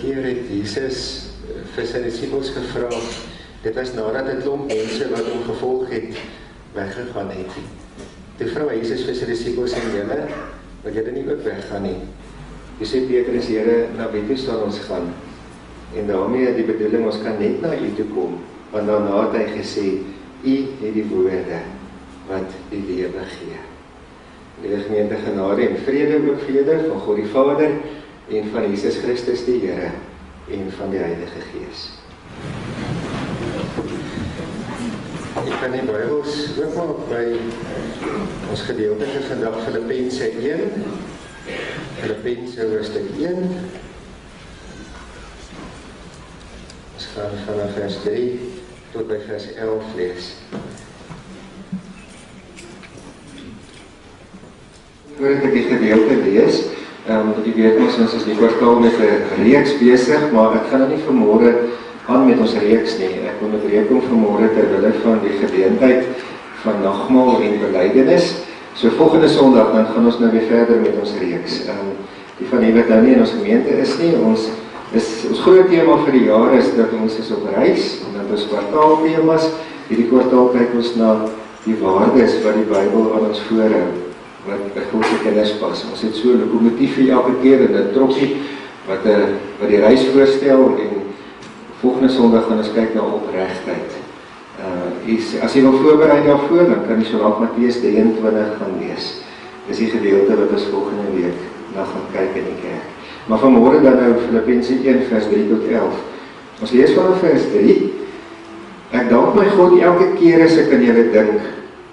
keer het Jesus vir sy disippels gevra, dit was nadat 'n klomp mense wat hom gevolg het, weggegaan het. Toe vra Jesus vir sy disippels en julle, wil julle nie ook weggaan nie? Toe sê Petrus, Here, na wie toe sal ons gaan? En daarmee die bedoeling, ons kan net na u toe kom, want daarna het hy gesê, u het die woorde wat die lewe gee. Liewe gemeente, genade en vrede ook vir julle, van God die Vader, en van Jesus Christus die Here, en van die Heilige Gees. Ek kan die Bybels oopmaak by ons gedeelte vir vandag, Filippense 1, Filippense hoofstuk 1. Ons gaan vanaf vers 3 tot by vers 11 lees. Voordat ek die gedeelte lees, jy weet ons is die kwartaal met 'n reeks besig, maar ek gaan nou nie vanmôre aan met ons reeks nie. Ek wil met reek om vanmôre terwille van die geleentheid van nagmaal en belydenis. So volgende Sondag dan gaan ons nou weer verder met ons reeks. Die van die wat nou nie in ons gemeente is nie, ons groot tema vir die jaar is dat ons is op reis, en dat ons kwartaaltemas, hierdie kwartaal kyk ons na die waardes wat die Bybel aan ons voorhou, wat by God se kinders pas. Ons het so 'n lokomotief vir elke keer en 'n trokkie wat die reis voorstel, en volgende Sondag gaan ons kyk na opregtheid. As jy wil voorberei daarvoor, dan kan jy so lank Matteus 23 gaan lees. Dis die gedeelte wat ons volgende week na gaan kyk in die kerk. Maar vanmôre dan nou Filippense 1 vers 3 tot 11. Ons lees vanaf vers 3. Ek dank my God elke keer as ek aan julle dink.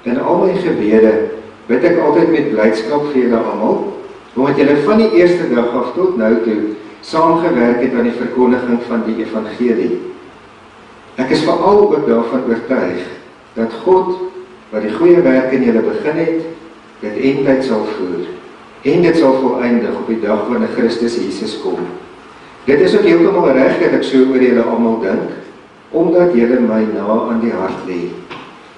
In al my gebede bid ek altyd met blydskap vir julle almal, omdat julle van die eerste dag af tot nou toe saamgewerk het aan die verkondiging van die evangelie. Ek is veral ook daarvan oortuig dat God, wat die goeie werk in julle begin het, dit eindtyd sal voer, en dit sal voleindig op die dag wanneer Christus Jesus kom. Dit is ook heeltemal reg dat ek so oor julle almal dink, omdat julle my na aan die hart lê.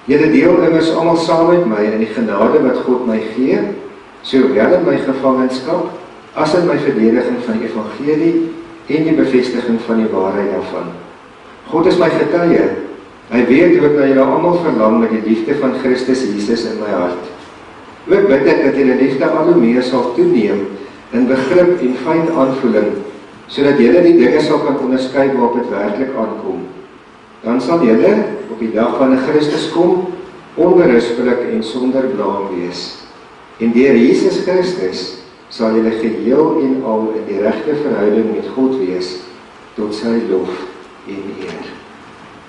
Julle deel immers almal saam met my in die genade wat God my gee, sowel in my gevangenskap, as in my verdediging van die evangelie en die bevestiging van die waarheid daarvan. God is my getuie. Hy weet hoe ek na julle almal verlang met die liefde van Christus Jesus in my hart. Ook bid ek dat julle liefde al hoe meer sal toeneem in begrip en fyn aanvoeling, sodat julle die dinge sal kan onderskei waarop dit werklik aankom. Dan sal julle op die dag wanneer Christus kom, onberispelik en sonder blaam wees. En deur Jesus Christus sal julle geheel en al in die regte verhouding met God wees, tot sy lof en eer.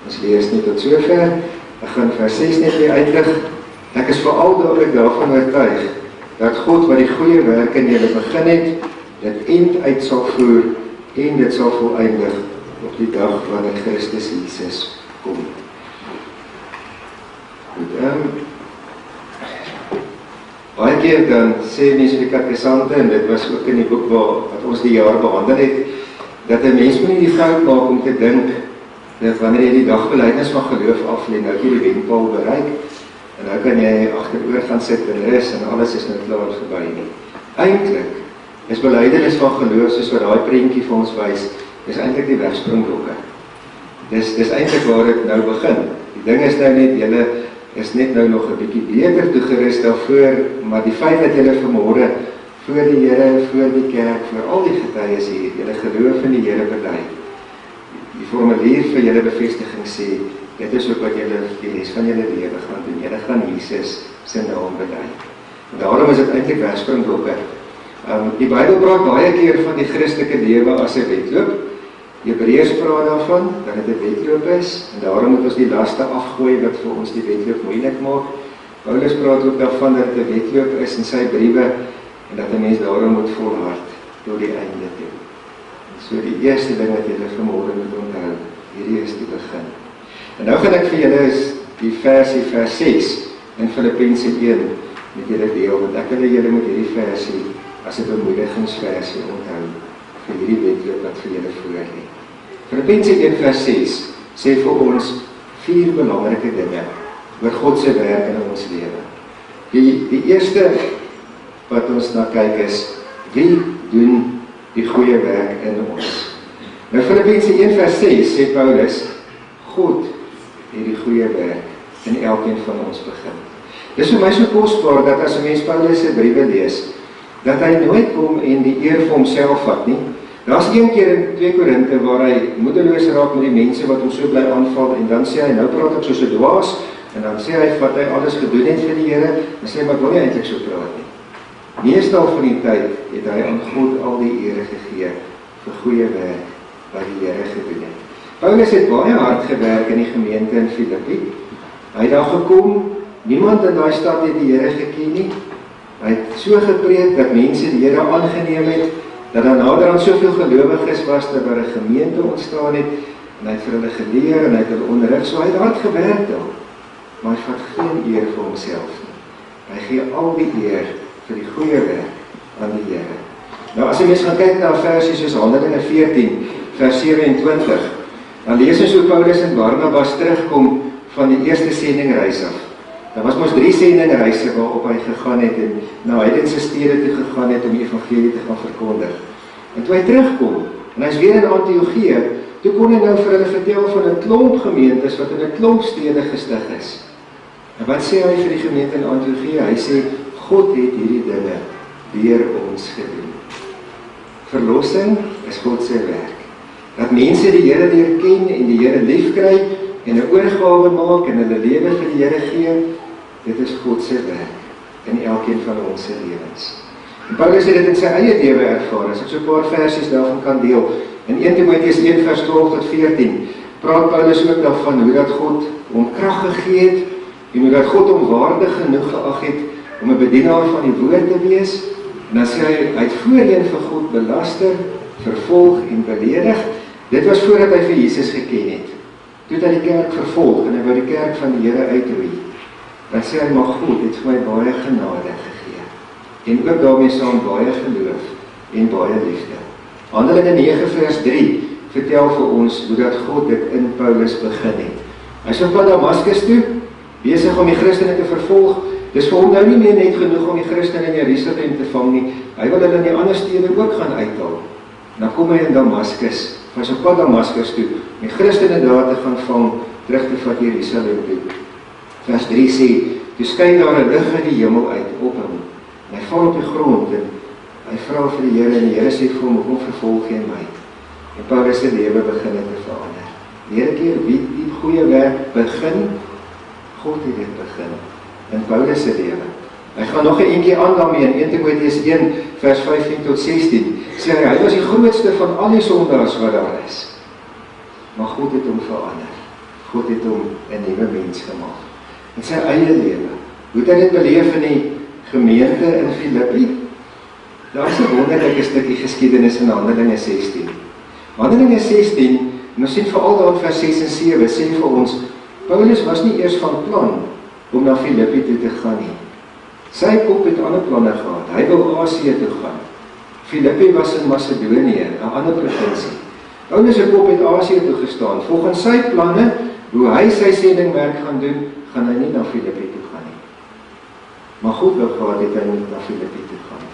Ons lees net tot sover. Ek gaan vers 6 net weer uitlig. Ek is veral daarvan oortuig dat God wat die goeie werk in julle begin het, dit einduit sal voer en dit sal voleindig op die dag wanneer Christus Jesus kom. Goed, baie keer dan sê mense die katekisante, en dit was ook in die boek wat ons die jaar behandel het, dat 'n mens moet nie die fout maak om te dink dat wanneer jy die dagbelydenis van geloof aflê, nou jy die wenpaal bereik, en nou kan jy agteroor gaan sit en rus en alles is nou klaar verby nie. Eintlik is belydenis van geloof, soos wat daai prentjie vir ons wys, is eintlik die wegspringblokke. Dis eintlik waar dit nou begin. Die ding is nou net, julle is net nou nog 'n bietjie beter toegerus daarvoor, maar die feit dat julle vanmôre voor die Here, voor die kerk, voor al die getuies hier, julle geloof in die Here bely. Die formulier vir julle bevestiging sê, dit is ook wat julle die res van julle lewe gaan doen. Julle gaan Jesus se naam bely. En daarom is dit eintlik wegspringblokke. Die Bybel praat baie keer van die Christelike lewe as 'n wedloop. Hebreërs praat daarvan dat dit 'n wedloop is, en daarom moet ons die laste afgooi wat vir ons die wedloop moeilik maak. Paulus praat ook daarvan dat dit 'n wedloop is in sy briewe, en dat 'n mens daarom moet volhard tot die einde toe. So die eerste ding wat julle vanmôre moet onthou, hierdie is die begin. En nou gaan ek vir julle die vers 6 in Filippense 1 met julle deel, want ek wil julle met hierdie versie as 'n bemoedigingsversie onthou vir hierdie wedloop wat vir julle voor lê. Filippense 1 vers 6 sê vir ons 4 belangrike dinge oor God se werk in ons lewe. Die eerste wat ons na kyk is, wie doen die goeie werk in ons? Nou Filippense 1 vers 6 sê Paulus, God het die goeie werk in elkeen van ons begin. Dis vir my so kosbaar dat as 'n mens Paulus se briewe lees, dat hy nooit kom en die eer vir homself vat nie. Daar's een keer in 2 Korinte waar hy moedeloos raak met die mense wat hom so bly aanval en dan sê hy, nou praat ek soos 'n dwaas en dan sê hy, wat hy alles gedoen het vir die Here, dan sê hy, maar ek wil nie eintlik so praat nie. Meestal van die tyd het hy aan God al die ere gegee vir goeie werk wat die Here gedoen het. Paulus het baie hard gewerk in die gemeente in Filippi. Hy het daar gekom, niemand in daai stad het die Here geken nie. Hy het so gepreek dat mense die Here aangeneem het, dat daar naderhand soveel gelowiges was dat daar 'n gemeente ontstaan het, en hy het vir hulle geleer en hy het hulle onderrig, so hy het hard gewerk daar. Maar hy vat geen eer vir homself nie. Hy gee al die eer vir die goeie werk aan die Here. Nou as jy mens gaan kyk na verse soos Handelinge 14 vers 27, dan lees ons hoe Paulus en Barnabas terugkom van die eerste sendingreis af. Daar was mos 3 sendingreise waarop hy gegaan het en na heidense stede toe gegaan het om die evangelie te gaan verkondig. En toe hy terugkom, en hy is weer in Antiochië, toe kon hy nou vir hulle vertel van 'n klomp gemeentes wat in 'n klomp stede gestig is. En wat sê hy vir die gemeente in Antiochië? Hy sê, God het hierdie dinge deur ons gedoen. Verlossing is God se werk. Dat mense die Here leer ken en die Here lief kry en 'n oorgawe maak en hulle lewe vir die Here gee, dit is God se werk in elkeen van ons se lewens. En Paulus het dit in sy eie lewe ervaar. As ek so 'n paar versies daarvan kan deel. In 1 Timoteus 1 vers 12 tot 14 praat Paulus ook daarvan hoe dat God hom krag gegee het en hoe dat God hom waardig genoeg geag het om 'n bedienaar van die woord te wees. En dan sê hy het voorheen vir God belaster, vervolg en beledig. Dit was voordat hy vir Jesus geken het. Toe het hy die kerk vervolg en hy wou die kerk van die Here uitroei. Dan sê hy, maar God het vir my baie genade gegee. En ook daarmee saam baie geloof en baie liefde. Handelinge 9 vers 3 vertel vir ons hoe dat God dit in Paulus begin het. Hy is op pad Damaskus toe, besig om die Christene te vervolg. Dis vir hom nou nie meer net genoeg om die Christene in Jerusalem te vang nie. Hy wil hulle in die ander stede ook gaan uithaal. Dan kom hy in Damaskus. Hy is op pad Damaskus toe, om die Christene daar te gaan vang, terug te vat Jerusalem toe. Vers 3 sê, toe skyn daar 'n lig uit die hemel uit op hom. En hy val op die grond en hy vra vir die Here en die Here sê vir hom, "Hoekom vervolg jy my?" En Paulus se lewe begin te verander. Hierdie keer wie die goeie werk begin, God het dit begin in Paulus se lewe. Hy gaan nog 'n eentjie aan daarmee in 1 Timoteus 1 vers 15 tot 16. Sê hy was die grootste van al die sondaars wat daar is. Maar God het hom verander. God het hom 'n nuwe mens gemaak. In sy eie lewe. Hoe het hy dit beleef in die gemeente in Filippi? Daar is 'n wonderlike stukkie geskiedenis in Handelinge 16. Handelinge 16, en ons sien veral daar in vers 6 en 7, sê vir ons, Paulus was nie eers van plan om na Filippi toe te gaan nie. Sy kop het ander planne gehad. Hy wou Asië toe gaan. Filippi was in Macedonië, 'n ander provinsie. Paulus se kop het Asië toe gestaan. Volgens sy planne, hoe hy sy sendingwerk gaan doen, gaan hy nie na Filippi toe gaan nie. Maar God wou gehad het hy moet na Filippi toe gaan.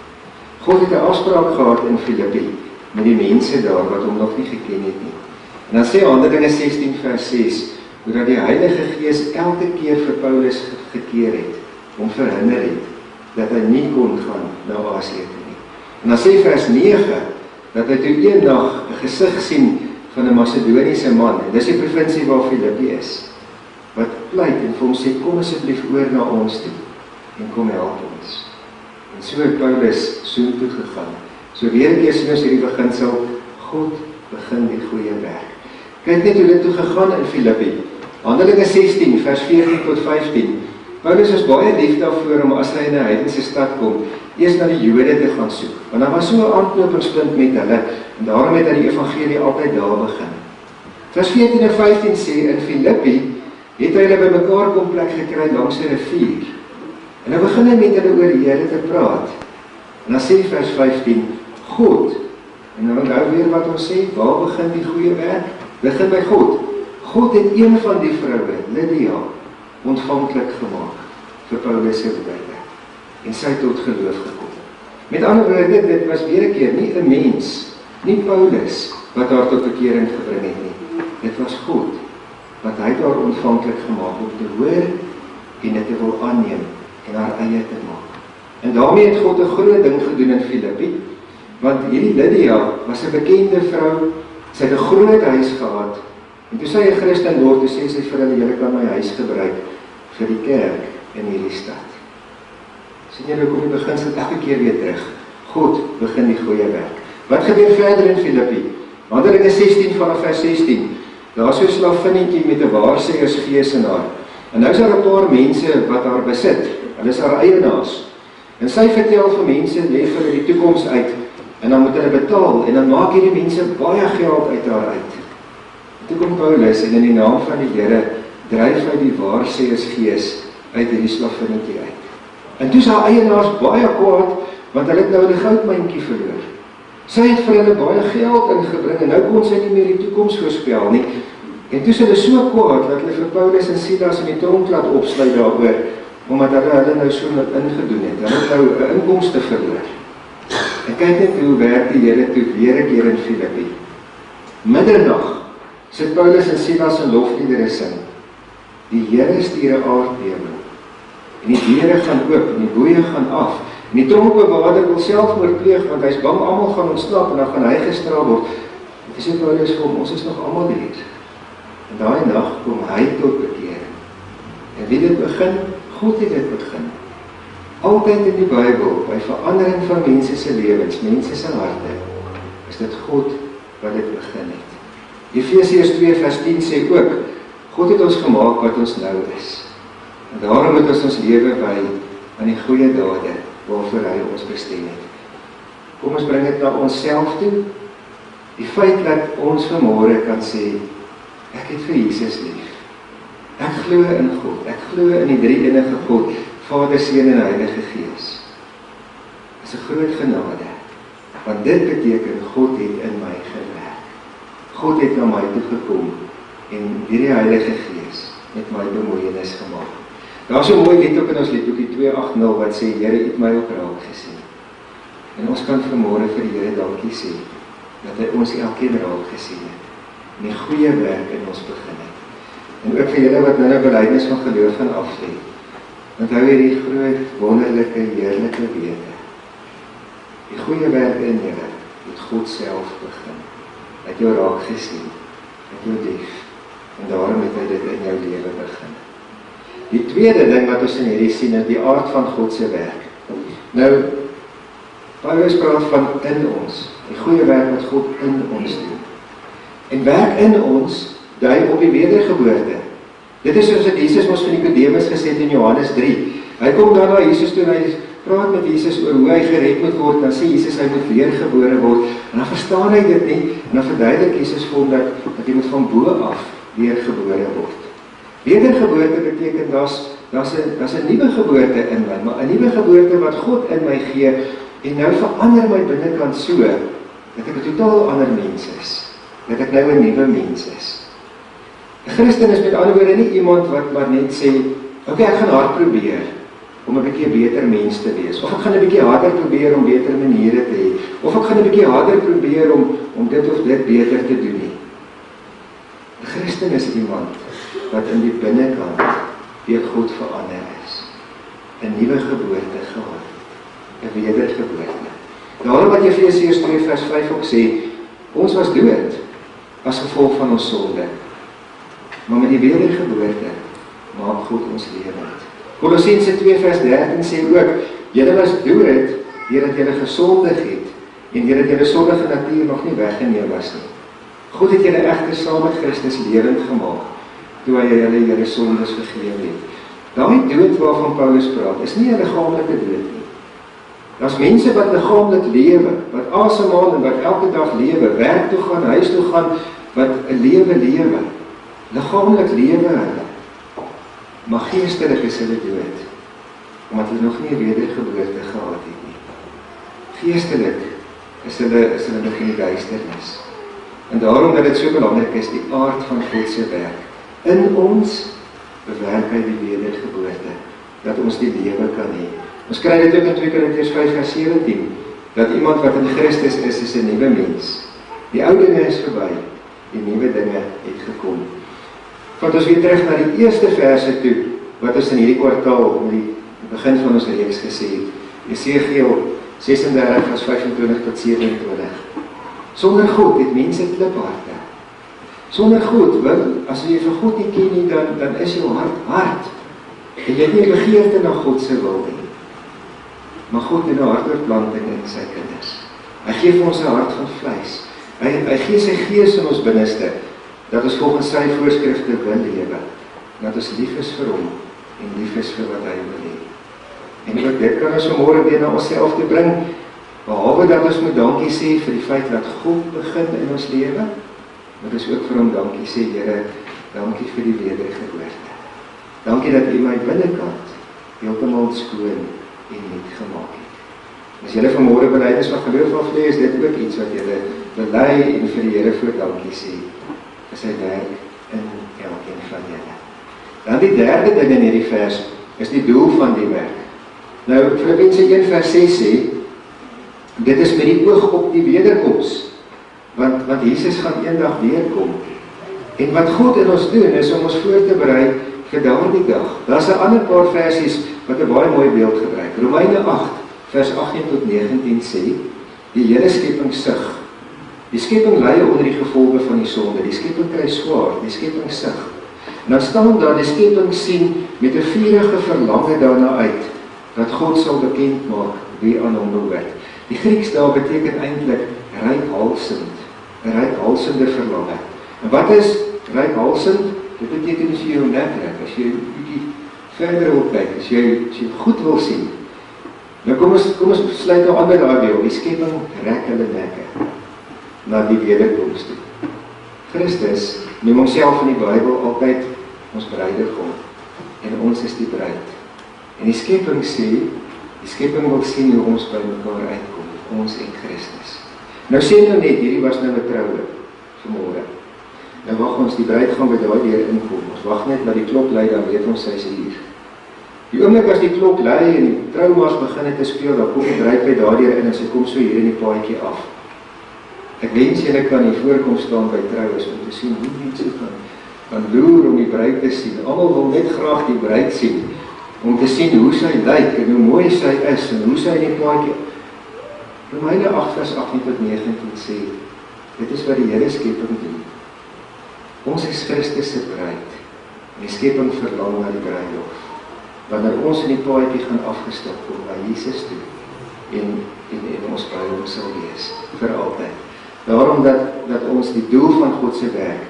God het 'n afspraak gehad in Filippi met die mense daar wat hom nog nie geken het nie. En dan sê Handelinge 16 vers 6, hoe dat die Heilige Gees elke keer vir Paulus gekeer het, om verhinder het, dat hy nie kon gaan na Asië toe nie. En dan sê vers 9, dat hy toe eendag 'n gesig sien van 'n Macedoniese man, en dis die provinsie waar Filippi is, wat pleit en vir hom sê, kom asseblief oor na ons toe, en kom help ons. En so het Paulus soontoe gegaan. So weer 'n keer sien ons hierdie beginsel, God begin die goeie werk. Kyk net hoe dit toe gegaan in Filippi. Handelinge 16 vers 14 tot 15. Paulus is baie lief daarvoor om as hy in 'n heidense stad kom, eers na die Jode te gaan soek. Want daar was so 'n aanknopingspunt met hulle, en daarom het hy die evangelie altyd daar begin. Vers 14 en 15 sê, in Filippi het hy hulle by mekaar kom plek gekry langs 'n rivier. En dan begin hy met hulle oor die Here te praat. En dan sê vers 15, God, en dan onthou weer wat ons sê, waar begin die goeie werk? Begin by God. God het een van die vroue, Lydia, ontvanklik gemaak vir Paulus se woorde. En sy het tot geloof gekom. Met ander woorde, dit was weer 'n keer nie 'n mens, nie Paulus, wat haar tot bekering gebring het nie. Dit was God, wat hy daar ontvanklik gemaak om te hoor en dit te wil aanneem en haar eie te maak. En daarmee het God 'n groot ding gedoen in Filippi, want hierdie Lydia was 'n bekende vrou, sy het 'n groot huis gehad, en toe sy 'n Christen word, toe sê sy vir hulle, julle kan my huis gebruik vir die kerk in hierdie stad. Sien julle, kom die beginsel elke keer weer terug. God begin die goeie werk. Wat gebeur verder in Filippi? Handelinge 16 vanaf vers 16. Daar is so 'n slavinnetjie met 'n waarsêersgees in haar. En nou is daar 'n paar mense wat haar besit. Hulle is haar eienaars. En sy vertel vir mense, lê vir hulle die toekoms uit. En dan moet hulle betaal. En dan maak hierdie mense baie geld uit haar uit. Toe kom Paulus en in die naam van die Here dryf hy die waarsêersgees uit hierdie slavinnetjie uit. En toe is haar eienaars baie kwaad, want hulle het nou 'n goudmyntjie verloor. Sy het vir hulle baie geld ingebring en nou kon sy nie meer die toekoms voorspel nie. En toe is hulle so kwaad dat hulle vir Paulus en Silas in die tronk laat opsluit daaroor, omdat hulle nou so wat ingedoen het. Hulle het nou 'n inkomste verloor. En kyk net hoe werk die Here toe weer 'n keer in Filippi. Middernag sit Paulus en Silas in lofliedere sing. Die Here stuur 'n aardbewing. En die deure gaan oop en die boeye gaan af. En die tronkbewaarder wil selfmoord pleeg, want hy's bang almal gaan ontsnap en dan gaan hy gestraal word. En dis net Paulus vir hom, ons is nog almal hier. En daai nag kom hy tot bekering. En wie dit begin? God het dit begin. Altyd in die Bybel, by verandering van mense se lewens, mense se harte, is dit God wat dit begin het. Efesiërs 2 vers 10 sê ook, God het ons gemaak wat ons nou is. En daarom moet ons lewe by aan die goeie dade, waarvoor hy ons bestem het. Kom ons bring dit na onsself toe. Die feit dat ons vanmôre kan sê, ek het vir Jesus lief. Ek glo in God. Ek glo in die drie enige God, Vader, Seun en Heilige Gees. Dit is 'n groot genade. Want dit beteken God het in my gewerk. God het na my toe gekom en deur die Heilige Gees met my bemoeienis gemaak. Daar is 'n mooi lied ook in ons liedboekie 280 wat sê, Here het my ook raak gesien. En ons kan vanmôre vir die Here dankie sê, dat hy ons elkeen raak gesien het, en die goeie werk in ons begin het. En ook vir julle wat nou 'n belydenis van geloof gaan aflê, onthou hierdie groot, wonderlike, heerlike wete. Die goeie werk in julle, het God self begin. Hy het jou raak gesien, hy het jou lief, en daarom het hy dit in jou lewe begin. Die tweede ding wat ons in hierdie sien, is die aard van God se werk. Nou, Paulus praat van in ons, die goeie werk wat God in ons doen. En werk in ons, dui op die wedergeboorte. Dit is soos wat Jesus ons vir Nikodemus gesê het in Johannes 3. Hy kom dan na Jesus toe en hy praat met Jesus oor hoe hy gered moet word, dan sê Jesus hy moet weergebore word, en dan verstaan hy dit nie, en dan verduidelik Jesus vir hom dat hy moet van bo af weergebore word. Wedergeboorte beteken daar's 'n nuwe geboorte in my, maar 'n nuwe geboorte wat God in my gee, en nou verander my binnekant so, dat ek 'n totaal ander mens is, dat ek nou 'n nuwe mens is. 'n Christen is met ander woorde nie iemand wat maar net sê, okay, ek gaan hard probeer om 'n bietjie beter mens te wees, of ek gaan 'n bietjie harder probeer om beter maniere te hê, of ek gaan 'n bietjie harder probeer om dit of dit beter te doen nie. 'n Christen is iemand wat in die binnekant deur God verander is, 'n nuwe geboorte gehad, 'n wedergeboorte. Daarom wat Efesiërs 2 vers 5 ook sê, ons was dood as gevolg van ons sonde, maar met die wedergeboorte maak God ons lewend. Kolossense 2 vers 13 sê ook, julle was dood deurdat julle gesondig het, en deurdat julle sondige natuur nog nie weggeneem was nie. God het julle egter saam met Christus lewend gemaak, toe hy julle sondes vergewe het. Daai dood waarvan Paulus praat, is nie 'n liggaamlike dood nie. Daar's mense wat liggaamlik lewe, wat asemhaal en wat elke dag lewe, werk toe gaan, huis toe gaan, wat 'n lewe lewe. Liggaamlik lewe hulle, maar geestelik is hulle dood, omdat hulle nog nie 'n wedergeboorte gehad het nie. Geestelik is hulle nog in die duisternis. En daarom dat dit so belangrik is, die aard van God se werk. In ons bewerk hy die wedergeboorte, dat ons die lewe kan hê. Ons kry dit ook in 2 Korintiërs 5 vers 17, dat iemand wat in Christus is 'n nuwe mens. Die ou dinge is verby, die nuwe dinge het gekom. Want ons weer terug na die eerste verse toe, wat ons in hierdie kwartaal, met die begin van ons reeks gesê het, Jesegiel 36 vers 25 tot 27. Sonder God het mense klipharte. Sonder God, as jy vir God nie ken nie, dan is jou hart hard. En jy het nie begeerte na God se wil nie. Maar God het 'n hartoortplanting in sy kinders. Hy gee vir ons 'n hart van vleis. Hy gee sy gees in ons binneste, dat ons volgens sy voorskrifte wil lewe, dat ons lief is vir hom, en lief is vir wat hy wil hê. En ook dit kan ons vanmôre weer na onsself te bring, behalwe dat ons moet dankie sê vir die feit dat God begin in ons lewe, maar ons ook vir hom dankie sê, Here, dankie vir die wedergeboorte. Dankie dat U my binnekant heeltemal skoon en nuut gemaak het. As julle vanmôre belydenis van geloof aflê, is dit ook iets wat julle bely en vir die Here voor dankie sê, vir sy werk in elkeen van julle. Dan die derde ding in hierdie vers, is die doel van die werk. Nou, Filippense 1 vers 6 sê, dit is met die oog op die wederkoms, want Jesus gaan eendag weerkom. En wat God in ons doen, is om ons voor te berei vir daardie dag. Daar's 'n ander paar versies wat 'n baie mooi beeld gebruik. Romeine 8 vers 18 tot 19 sê, die hele skepping sug. Die skepping ly onder die gevolge van die sonde. Die skepping kry swaar, die skepping sug. En dan staan daar, die skepping sien met 'n vurige verlange daarna uit, dat God sal bekend maak wie aan hom behoort. Die Grieks daar beteken eintlik reikhalsend, 'n reikhalsende verlange. En wat is reikhalsend? Dit beteken as jy jou nek trek, as jy 'n bietjie verder wil kyk, as jy goed wil sien. Nou kom ons sluit nou aan by daai beeld. Die skepping rek hulle nekke na die wederkoms toe. Christus noem homself in die Bybel altyd ons bruidegom, en ons is die bruid. En die skepping sê, die skepping wil sien hoe ons by mekaar uitkom, ons en Christus. Nou sê nou net, hierdie was nou 'n troue vanmôre. Nou wag ons, die bruid gaan by daai deur inkom. Ons wag net dat die klok lui, dan weet ons sy is hier. Die oomblik as die klok lui en die troumars begin te speel, dan kom die bruid by daai deur in en sy kom so hier in die paadjie af. Ek wens julle kan hier voorkom staan by troues om te sien hoe mense kan loer om die bruid te sien. Almal wil net graag die bruid sien, om te sien hoe sy lyk en hoe mooi sy is en hoe sy in die paadjie. Romeine 8 vers 18 tot 19 sê, dit is wat die hele skepping doen. Ons is Christus se bruid, en die skepping verlang na die bruilof. Wanneer ons in die paadjie gaan afgestap kom na Jesus toe, en ons bruilof sal wees, vir altyd. Daarom dat ons die doel van God se werk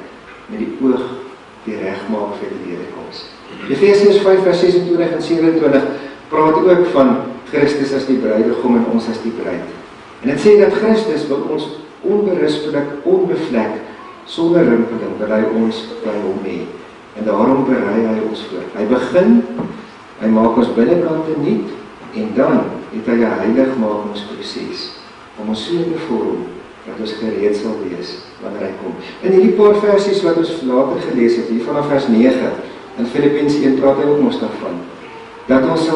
met die oog die regmaak vir die wederkoms. Efesiërs 5 vers 26 en 27 praat ook van Christus as die bruidegom en ons as die bruid. En dit sê dat Christus wil ons onberispelik, onbevlek, sonder rimpeling wil hy ons by hom hê. En daarom berei hy ons voor. Hy begin, hy maak ons binnekant nuut, en dan het hy 'n heiligmakingsproses om ons so te vorm dat ons gereed sal wees wanneer hy kom. In hierdie paar versies wat ons later gelees het, hier vanaf vers 9 in Filippense 1 praat hy ook ons daarvan, dat ons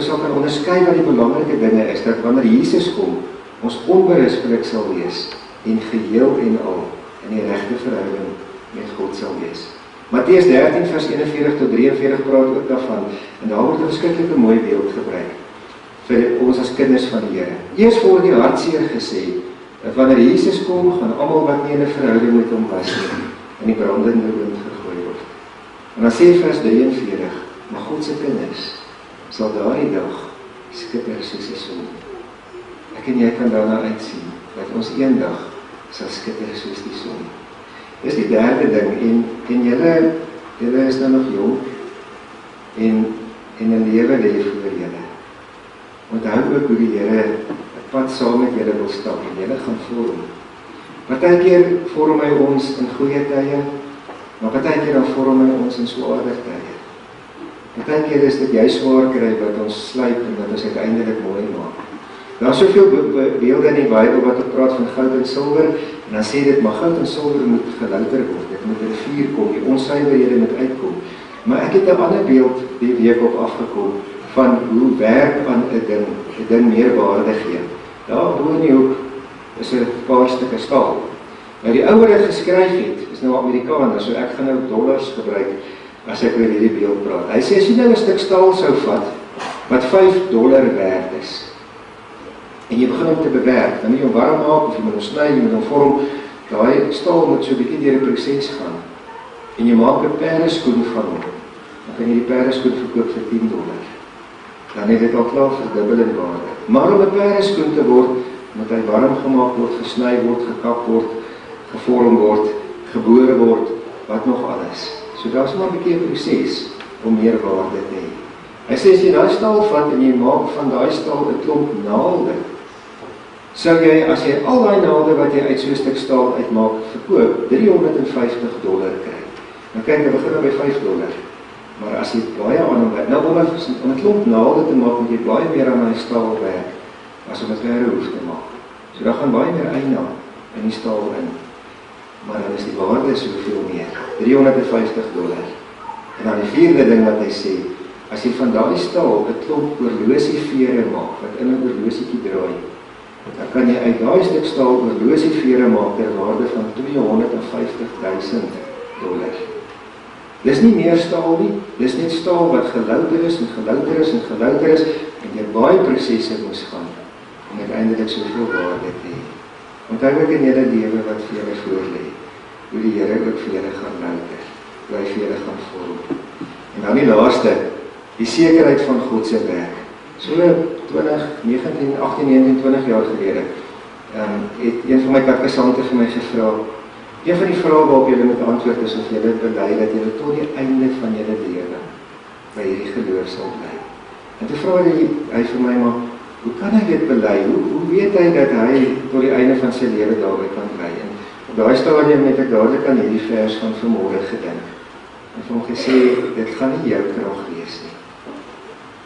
sal kan onderskei wat die belangrike dinge is, dat wanneer Jesus kom, ons onberispelik sal wees en geheel en al in die regte verhouding met God sal wees. Matteus 13 vers 41 tot 43 praat ook daarvan, en daar word 'n verskriklike mooi beeld gebruik vir ons as kinders van die Here. Eers word die hartseer gesê, dat wanneer Jesus kom, gaan almal wat nie in 'n verhouding met hom was nie, in die brandende oond gegooi word. En dan sê vers 43, maar God se kinders sal daardie dag skipper soos die son. Ek en jy kan daarna uitsien, dat ons eendag sal skipper soos die son. Dis die derde ding, en julle is nou nog jong, en 'n lewe lê voor julle. Onthou ook hoe die Here 'n pad saam met julle wil stap, en julle gaan vorm. Partykeer vorm hy ons in goeie tye, maar partykeer dan vorm hy ons in swaarder tye. Partykeer is dit jy swaar kry wat ons slyp en wat ons uiteindelik mooi maak. Daar is soveel beelde in die Bybel wat op praat van goud en silwer, en dan sê dit, maar goud en silwer moet gelouter word, dit moet in die vuur kom, die onsuiverhede moet uitkom. Maar ek het 'n ander beeld die week op afgekom, van hoe werk aan 'n ding meer waarde gee. Daar bo in die hoek is 'n paar stukke staal. Nou die ouer het geskryf het, is nou Amerikaner, so ek gaan nou dollars gebruik as ek oor hierdie beeld praat. Hy sê as jy nou 'n stuk staal sou vat wat $5 werd is en jy begin om te bewerk, dan moet jy hom warm maak of jy moet hom sny, jy moet hom vorm, daai staal moet so 'n bietjie deur 'n proses gaan. En jy maak 'n perdeskoen van hom. Dan kan jy die perdeskoen verkoop vir $10. Dan het dit al klaar verdubbel in waarde. Maar om 'n perdeskoen te word, moet hy warm gemaak word, gesny word, gekap word, gevorm word, gebore word, wat nog alles. So daar's maar 'n bietjie 'n proses om meer waarde te hê. Hy sê as jy daai staal vat en jy maak van daai staal 'n klomp naalde, sou jy, as jy al daai naalde wat jy uit so 'n stuk staal uitmaak, verkoop, $350 kry. Nou kyk, jy begin by $5. Maar as jy baie aan hom werk, nou om 'n klomp naalde te maak, moet jy baie meer aan die staal werk, as om 'n verre hoef te maak. So daar gaan baie meer eina in die staal in. Maar dan is die waarde soveel meer, $350. En dan die vierde ding wat hy sê, as jy van daai staal 'n klomp horlosievere maak, wat in 'n horlosietjie draai, dan kan jy uit daai stuk staal horlosievere maak ter waarde van $250.000. Dis nie meer staal nie, dis net staal wat gelouter is en gelouter is en gelouter is, en jy baie prosesse moes gaan, om uiteindelik soveel waarde te hê. Onthou ook in julle lewe wat vir julle voorlê, hoe die Here ook vir julle gaan louter, hoe hy vir julle gaan vorm. En dan die laaste, die sekerheid van God se werk. So 19, 18, 19, 20 jaar gelede, het een van my katkesante vir my gevra, een van die vrae waarop julle moet antwoord is of julle bely dat julle tot die einde van julle lewe by hierdie geloof sal bly. En toe vra hy vir my, maar hoe kan hy dit bely? Hoe weet hy dat hy tot die einde van sy lewe daarby kan bly? En op daai stadium het ek dadelik aan hierdie vers van vanmôre gedink. En vir hom gesê, dit gaan nie jou krag wees nie.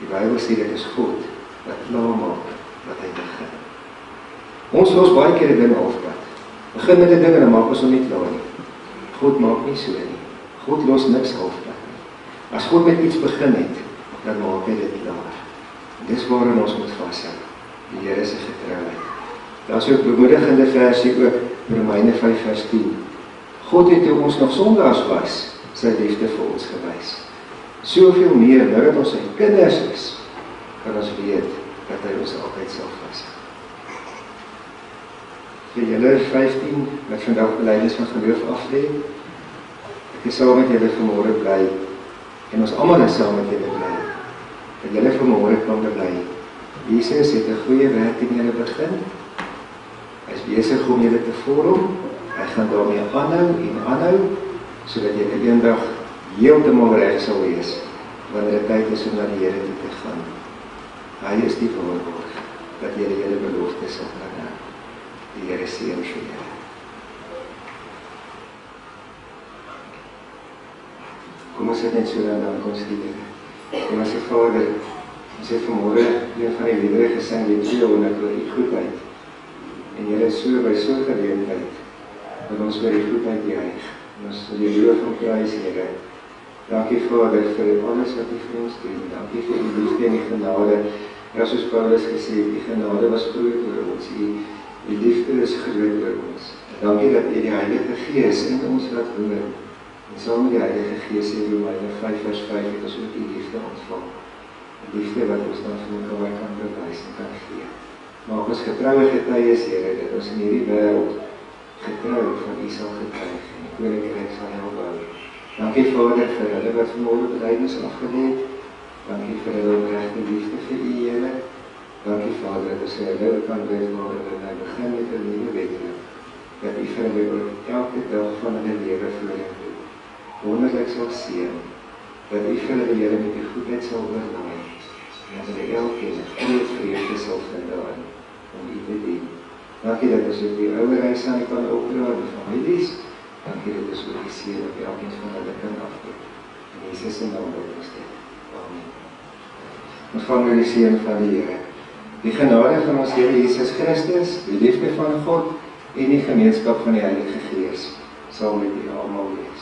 Die Bybel sê dit is God wat klaar maak wat hy begin. Ons los baie keer 'n ding halfpad. Begin met 'n ding en dan maak ons hom nie klaar nie. God maak nie so nie. God los niks halfpad nie. As God met iets begin het, dan maak hy dit klaar. Dis waarin ons moet vashou. Die Here se getrouheid. Daar is ook 'n bemoedigende versie ook, Romeine 5:10. God het toe ons nog sondaars was, sy liefde vir ons gewys. Soveel meer, nou dat ons sy kinders is, kan ons weet dat hy ons altyd sal vashou. Vir julle 15 wat vandag belydenis van geloof aflê, ek is saam met julle vanmôre bly, en ons almal is saam met julle bly, dat julle vanmôre kan bely. Jesus het 'n goeie werk in julle begin, hy is besig om julle te vorm, hy gaan daarmee aanhou, sodat julle eendag heeltemal reg sal wees, wanneer dit tyd is om na die Here toe te gaan. Hy is die waarborg, dat julle belofte sal bring. Die Here seën vir julle. Kom ons sit net so dan kom ons die Here. En as die Vader, ons het vanmôre een van die liedere gesing, die 200 oor die goedheid. En Here is so by so geleentheid, dat ons oor die goedheid juig. En ons die loof van prys, Here. Dankie Vader vir alles wat U vir ons doen. Dankie vir die liefde en die genade. Ja, soos Paulus gesê het, die genade was groot oor ons. Die liefde is groot oor ons. Dankie dat U die Heilige Gees in ons laat woon. En saam met die Heilige Gees in Romeine 5:5 het ons ook die liefde ontvang. Die liefde wat ons dan vir mekaar kan bewys en kan gee. Maak ons getroue getuies, Here, dat ons in hierdie wêreld getrou van U sal getuig en die Koninkryk sal helbou. Dankie Vader vir hulle wat vanmôre belydenis afgelê het. Dankie vir hulle opregte liefde vir U, Here. Dankie Vader dat ons hulle kan weet waar hulle begin met 'n nuwe wedloop. Dat U vir hulle elke dag van hulle lewe vorentoe doen. Wonderlik sal seën. Dat U vir hulle Here met die goedheid sal oorlaai. En dat hulle elkeen groot vreugde sal vind daarin om U te dien. Dankie dat ons ook die ouerhuis aan kan opdra en die families. Dankie dat ons ook die seën op elkeen van hulle kan afdoen. In Jesus se naam bid ons dit. Amen. Ontvang nou die seën van die Here. Die genade van ons Here Jesus Christus, die liefde van God en die gemeenskap van die Heilige Gees sal met u almal wees.